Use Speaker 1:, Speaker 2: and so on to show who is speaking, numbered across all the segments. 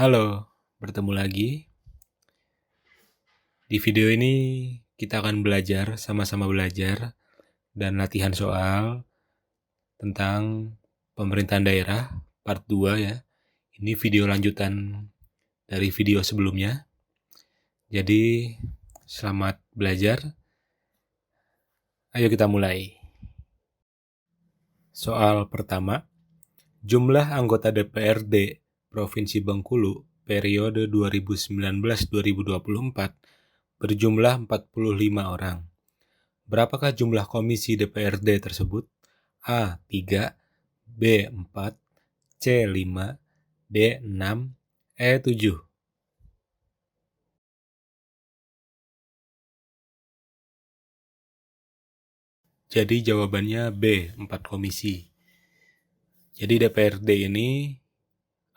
Speaker 1: Halo, bertemu lagi. Di video ini kita akan sama-sama belajar dan latihan soal tentang pemerintahan daerah part 2 ya. Ini video lanjutan dari video sebelumnya. Jadi, selamat belajar. Ayo kita mulai. Soal pertama, jumlah anggota DPRD Provinsi Bengkulu periode 2019-2024 berjumlah 45 orang. Berapakah jumlah komisi DPRD tersebut? A. 3, B. 4, C. 5, D. 6, E. 7. Jadi jawabannya B. 4 komisi. Jadi DPRD ini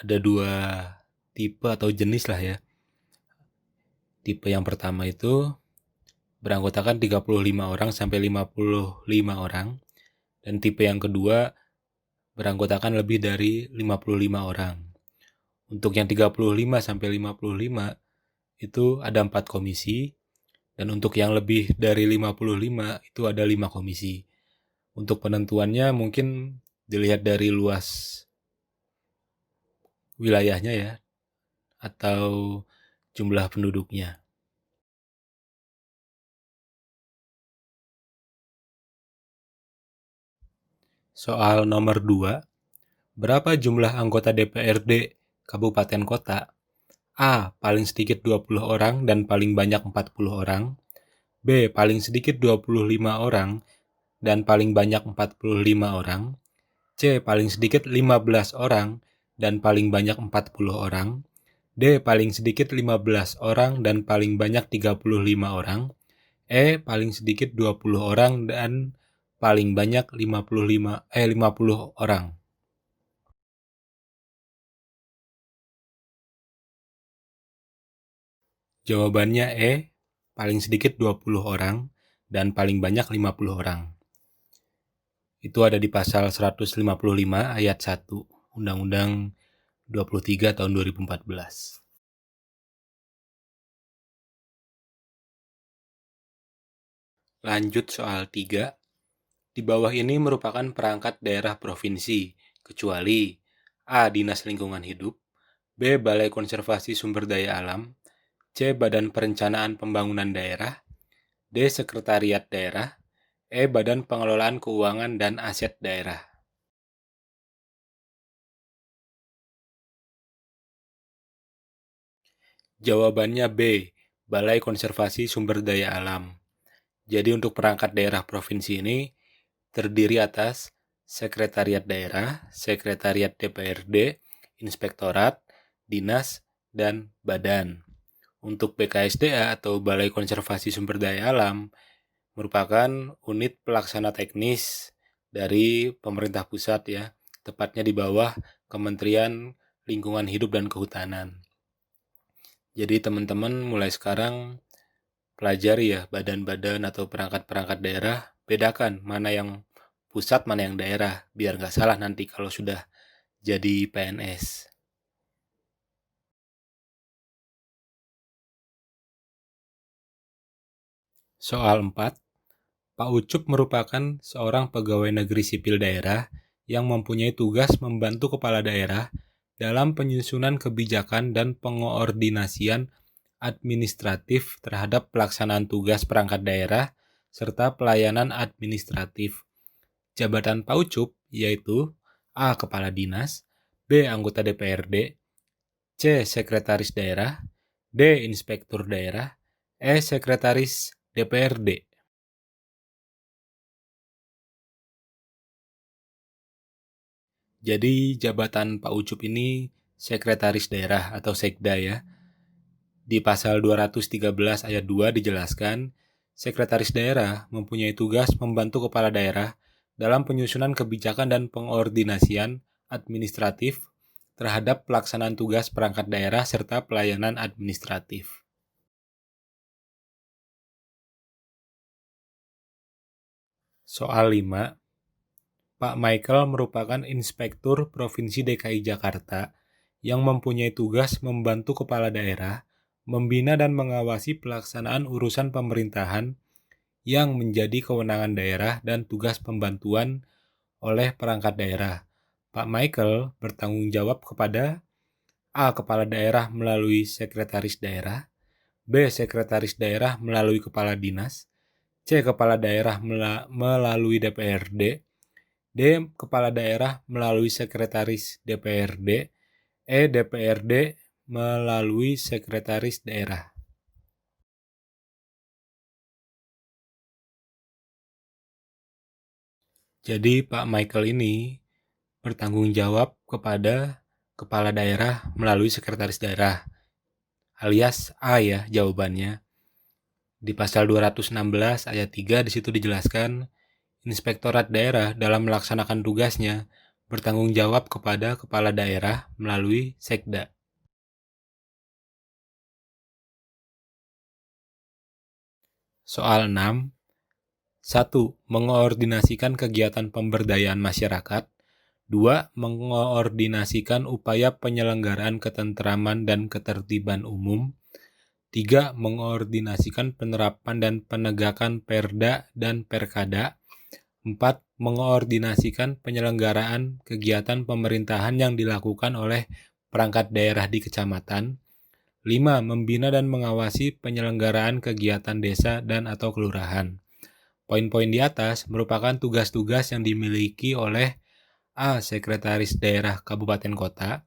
Speaker 1: ada dua tipe atau jenis lah ya. Tipe yang pertama itu beranggotakan 35 orang sampai 55 orang. Dan tipe yang kedua beranggotakan lebih dari 55 orang. Untuk yang 35 sampai 55 itu ada 4 komisi. Dan untuk yang lebih dari 55 itu ada 5 komisi. Untuk penentuannya mungkin dilihat dari luas wilayahnya ya, atau jumlah penduduknya. Soal nomor 2, berapa jumlah anggota DPRD Kabupaten Kota? A. Paling sedikit 20 orang dan paling banyak 40 orang. B. Paling sedikit 25 orang dan paling banyak 45 orang. C. Paling sedikit 15 orang dan paling banyak 40 orang. D. Paling sedikit 15 orang dan paling banyak 35 orang. E. Paling sedikit 20 orang dan paling banyak 50 orang. Jawabannya E. Paling sedikit 20 orang dan paling banyak 50 orang. Itu ada di pasal 155 ayat 1 Undang-Undang 23 tahun 2014. Lanjut soal 3. Di bawah ini merupakan perangkat daerah provinsi, kecuali A. Dinas Lingkungan Hidup, B. Balai Konservasi Sumber Daya Alam, C. Badan Perencanaan Pembangunan Daerah, D. Sekretariat Daerah, E. Badan Pengelolaan Keuangan dan Aset Daerah. Jawabannya B. Balai Konservasi Sumber Daya Alam. Jadi untuk perangkat daerah provinsi ini terdiri atas Sekretariat Daerah, Sekretariat DPRD, Inspektorat, Dinas, dan Badan. Untuk BKSDA atau Balai Konservasi Sumber Daya Alam merupakan unit pelaksana teknis dari pemerintah pusat ya, tepatnya di bawah Kementerian Lingkungan Hidup dan Kehutanan. Jadi teman-teman mulai sekarang pelajari ya badan-badan atau perangkat-perangkat daerah, bedakan mana yang pusat mana yang daerah, biar nggak salah nanti kalau sudah jadi PNS. Soal 4, Pak Ucup merupakan seorang pegawai negeri sipil daerah yang mempunyai tugas membantu kepala daerah dalam penyusunan kebijakan dan pengoordinasian administratif terhadap pelaksanaan tugas perangkat daerah serta pelayanan administratif. Jabatan Pak Ucup yaitu A. Kepala Dinas, B. Anggota DPRD, C. Sekretaris Daerah, D. Inspektur Daerah, E. Sekretaris DPRD. Jadi jabatan Pak Ucup ini Sekretaris Daerah atau Sekda ya. Di pasal 213 ayat 2 dijelaskan, Sekretaris Daerah mempunyai tugas membantu kepala daerah dalam penyusunan kebijakan dan pengordinasian administratif terhadap pelaksanaan tugas perangkat daerah serta pelayanan administratif. Soal 5, Pak Michael merupakan Inspektur Provinsi DKI Jakarta yang mempunyai tugas membantu kepala daerah membina dan mengawasi pelaksanaan urusan pemerintahan yang menjadi kewenangan daerah dan tugas pembantuan oleh perangkat daerah. Pak Michael bertanggung jawab kepada A. Kepala daerah melalui sekretaris daerah, B. Sekretaris daerah melalui kepala dinas, C. Kepala daerah melalui DPRD, D. Kepala daerah melalui sekretaris DPRD, E. DPRD melalui sekretaris daerah. Jadi Pak Michael ini bertanggung jawab kepada kepala daerah melalui sekretaris daerah, alias A ya jawabannya. Di pasal 216 ayat 3 di situ dijelaskan, Inspektorat Daerah dalam melaksanakan tugasnya bertanggung jawab kepada kepala daerah melalui Sekda. Soal 6. 1. Mengoordinasikan kegiatan pemberdayaan masyarakat. 2. Mengoordinasikan upaya penyelenggaraan ketentraman dan ketertiban umum. 3. Mengoordinasikan penerapan dan penegakan Perda dan Perkada. 4. Mengoordinasikan penyelenggaraan kegiatan pemerintahan yang dilakukan oleh perangkat daerah di kecamatan. 5. Membina dan mengawasi penyelenggaraan kegiatan desa dan atau kelurahan. Poin-poin di atas merupakan tugas-tugas yang dimiliki oleh A. Sekretaris Daerah Kabupaten Kota,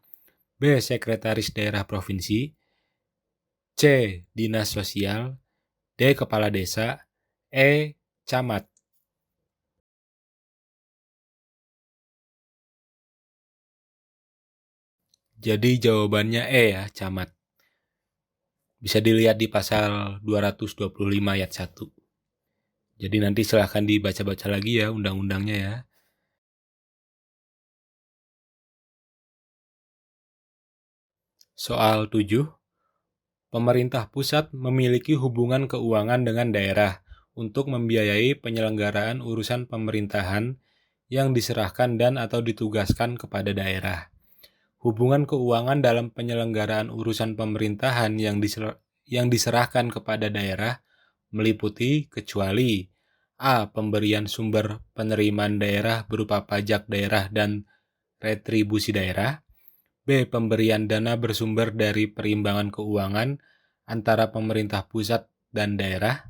Speaker 1: B. Sekretaris Daerah Provinsi, C. Dinas Sosial, D. Kepala Desa, E. Camat. Jadi jawabannya E ya, camat. Bisa dilihat di pasal 225 ayat 1. Jadi nanti silahkan dibaca-baca lagi ya undang-undangnya ya. Soal 7. Pemerintah pusat memiliki hubungan keuangan dengan daerah untuk membiayai penyelenggaraan urusan pemerintahan yang diserahkan dan atau ditugaskan kepada daerah. Hubungan keuangan dalam penyelenggaraan urusan pemerintahan yang diserahkan kepada daerah meliputi kecuali A. Pemberian sumber penerimaan daerah berupa pajak daerah dan retribusi daerah, B. Pemberian dana bersumber dari perimbangan keuangan antara pemerintah pusat dan daerah,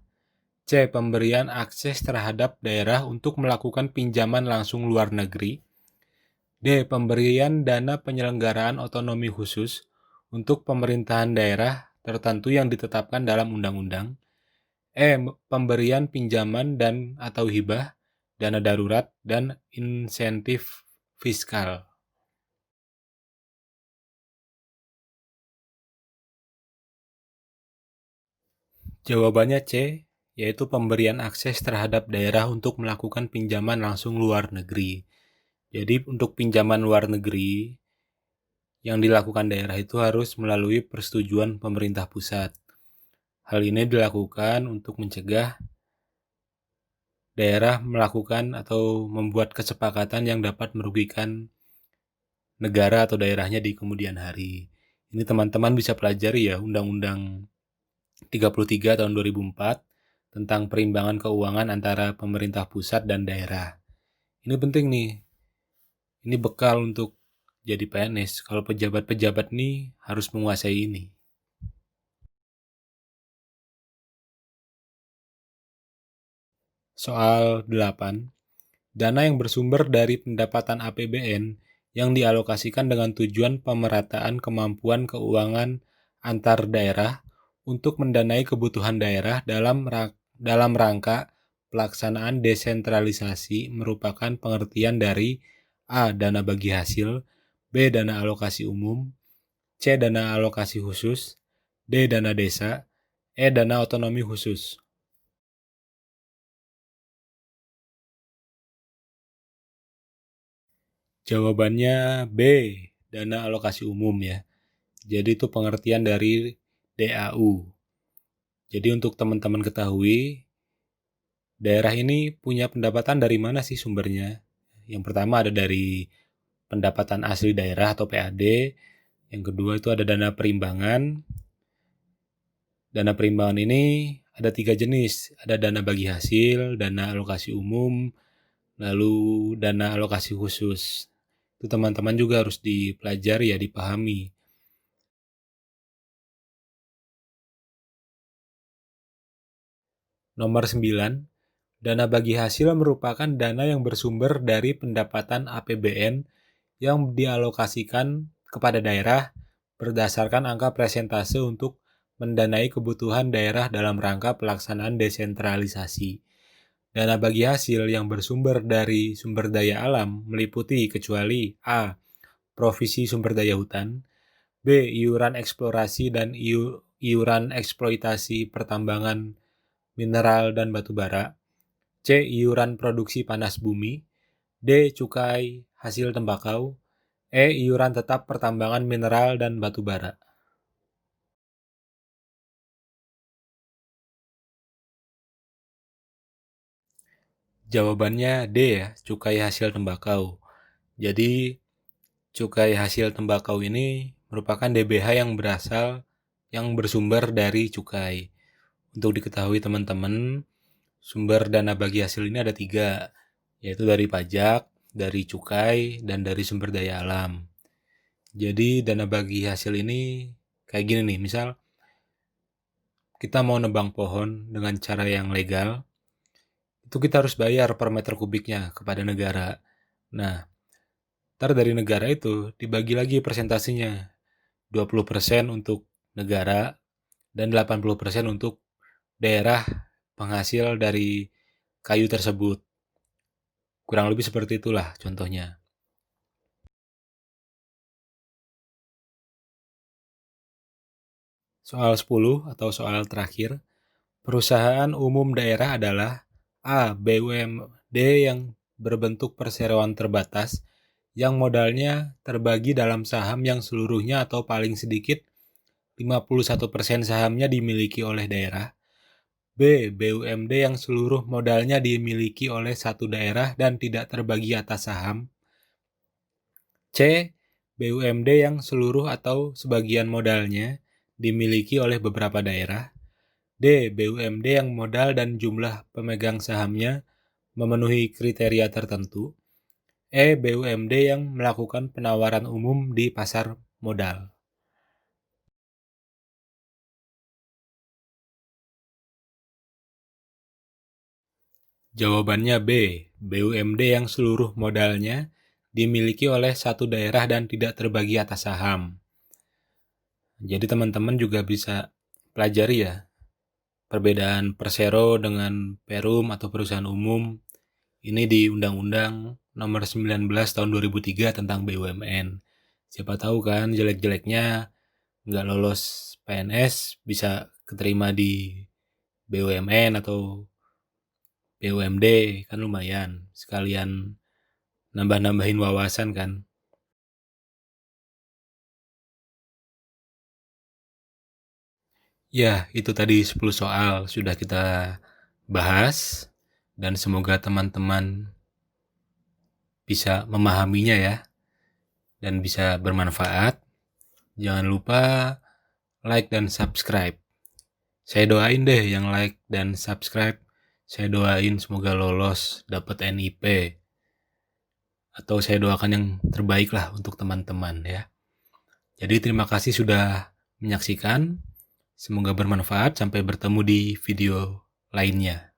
Speaker 1: C. Pemberian akses terhadap daerah untuk melakukan pinjaman langsung luar negeri, D. Pemberian dana penyelenggaraan otonomi khusus untuk pemerintahan daerah tertentu yang ditetapkan dalam undang-undang, E. Pemberian pinjaman dan atau hibah, dana darurat, dan insentif fiskal. Jawabannya C, yaitu pemberian akses terhadap daerah untuk melakukan pinjaman langsung luar negeri. Jadi untuk pinjaman luar negeri yang dilakukan daerah itu harus melalui persetujuan pemerintah pusat. Hal ini dilakukan untuk mencegah daerah melakukan atau membuat kesepakatan yang dapat merugikan negara atau daerahnya di kemudian hari. Ini teman-teman bisa pelajari ya Undang-Undang 33 tahun 2004 tentang perimbangan keuangan antara pemerintah pusat dan daerah. Ini penting nih. Ini bekal untuk jadi PNS. Kalau pejabat-pejabat nih harus menguasai ini. Soal 8. Dana yang bersumber dari pendapatan APBN yang dialokasikan dengan tujuan pemerataan kemampuan keuangan antar daerah untuk mendanai kebutuhan daerah dalam rangka pelaksanaan desentralisasi merupakan pengertian dari A. Dana bagi hasil, B. Dana alokasi umum, C. Dana alokasi khusus, D. Dana desa, E. Dana otonomi khusus. Jawabannya B. Dana alokasi umum ya. Jadi itu pengertian dari DAU. Jadi untuk teman-teman ketahui, daerah ini punya pendapatan dari mana sih sumbernya? Yang pertama ada dari pendapatan asli daerah atau PAD, Yang kedua itu ada dana perimbangan. Dana perimbangan ini ada 3 jenis. Ada dana bagi hasil, dana alokasi umum, lalu dana alokasi khusus. Itu teman-teman juga harus dipelajari ya, dipahami. Nomor 9, dana bagi hasil merupakan dana yang bersumber dari pendapatan APBN yang dialokasikan kepada daerah berdasarkan angka persentase untuk mendanai kebutuhan daerah dalam rangka pelaksanaan desentralisasi. Dana bagi hasil yang bersumber dari sumber daya alam meliputi kecuali A. Provisi sumber daya hutan, B. Iuran eksplorasi dan iuran eksploitasi pertambangan mineral dan batu bara, C. Iuran produksi panas bumi, D. Cukai hasil tembakau, E. Iuran tetap pertambangan mineral dan batu bara. Jawabannya D ya, cukai hasil tembakau. Jadi cukai hasil tembakau ini merupakan DBH yang bersumber dari cukai. Untuk diketahui teman-teman, sumber dana bagi hasil ini ada 3, yaitu dari pajak, dari cukai, dan dari sumber daya alam. Jadi dana bagi hasil ini kayak gini nih, misal kita mau nebang pohon dengan cara yang legal, itu kita harus bayar per meter kubiknya kepada negara. Nah, ntar dari negara itu dibagi lagi persentasenya. 20% untuk negara dan 80% untuk daerah penghasil dari kayu tersebut. Kurang lebih seperti itulah contohnya. Soal 10 atau soal terakhir. Perusahaan umum daerah adalah A. BUMD yang berbentuk perseroan terbatas yang modalnya terbagi dalam saham yang seluruhnya atau paling sedikit 51% sahamnya dimiliki oleh daerah. B. BUMD yang seluruh modalnya dimiliki oleh satu daerah dan tidak terbagi atas saham. C. BUMD yang seluruh atau sebagian modalnya dimiliki oleh beberapa daerah. D. BUMD yang modal dan jumlah pemegang sahamnya memenuhi kriteria tertentu. E. BUMD yang melakukan penawaran umum di pasar modal. Jawabannya B. BUMD yang seluruh modalnya dimiliki oleh satu daerah dan tidak terbagi atas saham. Jadi teman-teman juga bisa pelajari ya perbedaan persero dengan perum atau perusahaan umum. Ini di Undang-Undang Nomor 19 Tahun 2003 tentang BUMN. Siapa tahu kan jelek-jeleknya nggak lolos PNS bisa keterima di BUMN atau BUMD, kan lumayan. Sekalian nambah-nambahin wawasan kan. Ya, itu tadi 10 soal sudah kita bahas dan semoga teman-teman bisa memahaminya ya dan bisa bermanfaat. Jangan lupa like dan subscribe. Saya doain deh yang like dan subscribe. Saya doain semoga lolos dapat NIP. Atau saya doakan yang terbaik lah untuk teman-teman ya. Jadi terima kasih sudah menyaksikan. Semoga bermanfaat. Sampai bertemu di video lainnya.